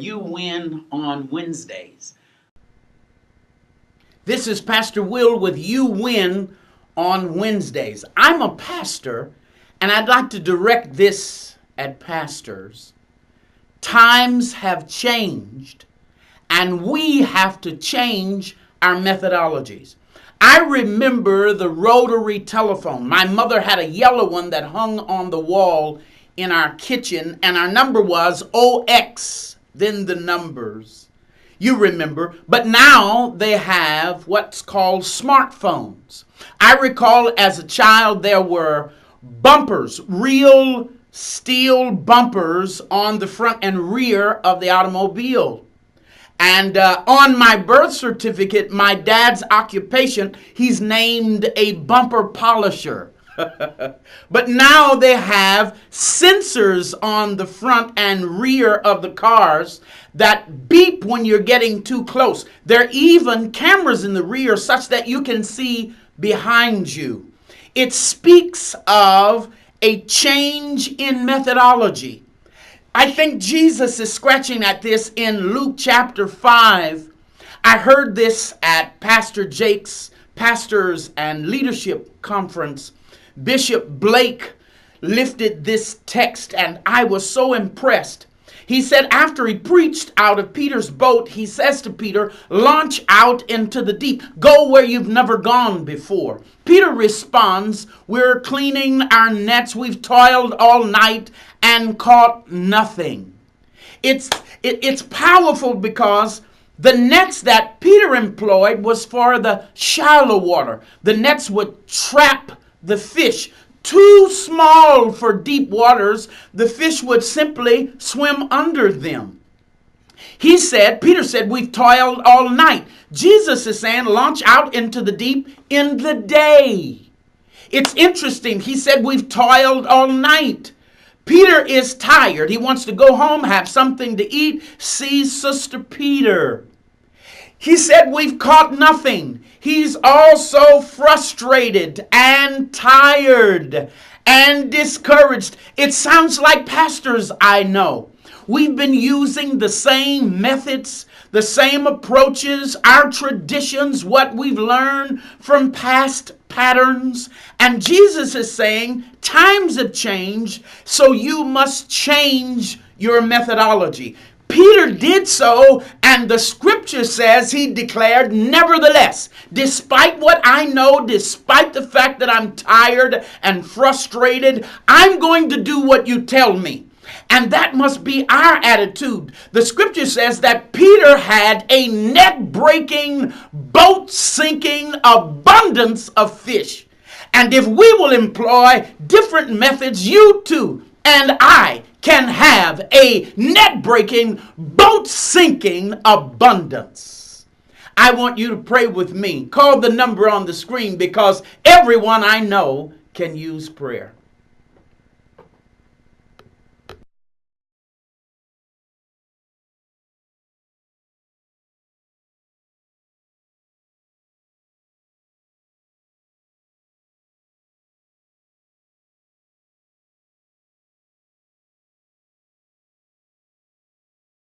You win on Wednesdays. This is Pastor Wil with You Win on Wednesdays. I'm a pastor, and I'd like to direct this at pastors. Times have changed, and we have to change our methodologies. I remember the rotary telephone. My mother had a yellow one that hung on the wall in our kitchen, and our number was OX, then the numbers. You remember. But now they have what's called smartphones. I recall as a child there were bumpers, real steel bumpers on the front and rear of the automobile. And on my birth certificate, my dad's occupation, he's named a bumper polisher. But now they have sensors on the front and rear of the cars that beep when you're getting too close. There are even cameras in the rear such that you can see behind you. It speaks of a change in methodology. I think Jesus is scratching at this in Luke chapter 5. I heard this at Pastor Jake's Pastors and Leadership Conference. Bishop Blake lifted this text, and I was so impressed. He said after he preached out of Peter's boat, he says to Peter, launch out into the deep. Go where you've never gone before. Peter responds, we're cleaning our nets. We've toiled all night and caught nothing. It's powerful because the nets that Peter employed was for the shallow water. The nets would trap the fish. Too small for deep waters, the fish would simply swim under them. Peter said, we've toiled all night. Jesus is saying, launch out into the deep in the day. It's interesting. He said, we've toiled all night. Peter is tired. He wants to go home, have something to eat, see Sister Peter. He said, we've caught nothing. He's also frustrated and tired and discouraged. It sounds like pastors I know. We've been using the same methods, the same approaches, our traditions, what we've learned from past patterns. And Jesus is saying, times have changed, so you must change your methodology. Peter did so, and the scripture says he declared, nevertheless, despite what I know, despite the fact that I'm tired and frustrated, I'm going to do what you tell me. And that must be our attitude. The scripture says that Peter had a net-breaking, boat-sinking abundance of fish. And if we will employ different methods, you too and I can have a net-breaking, boat-sinking abundance. I want you to pray with me. Call the number on the screen because everyone I know can use prayer.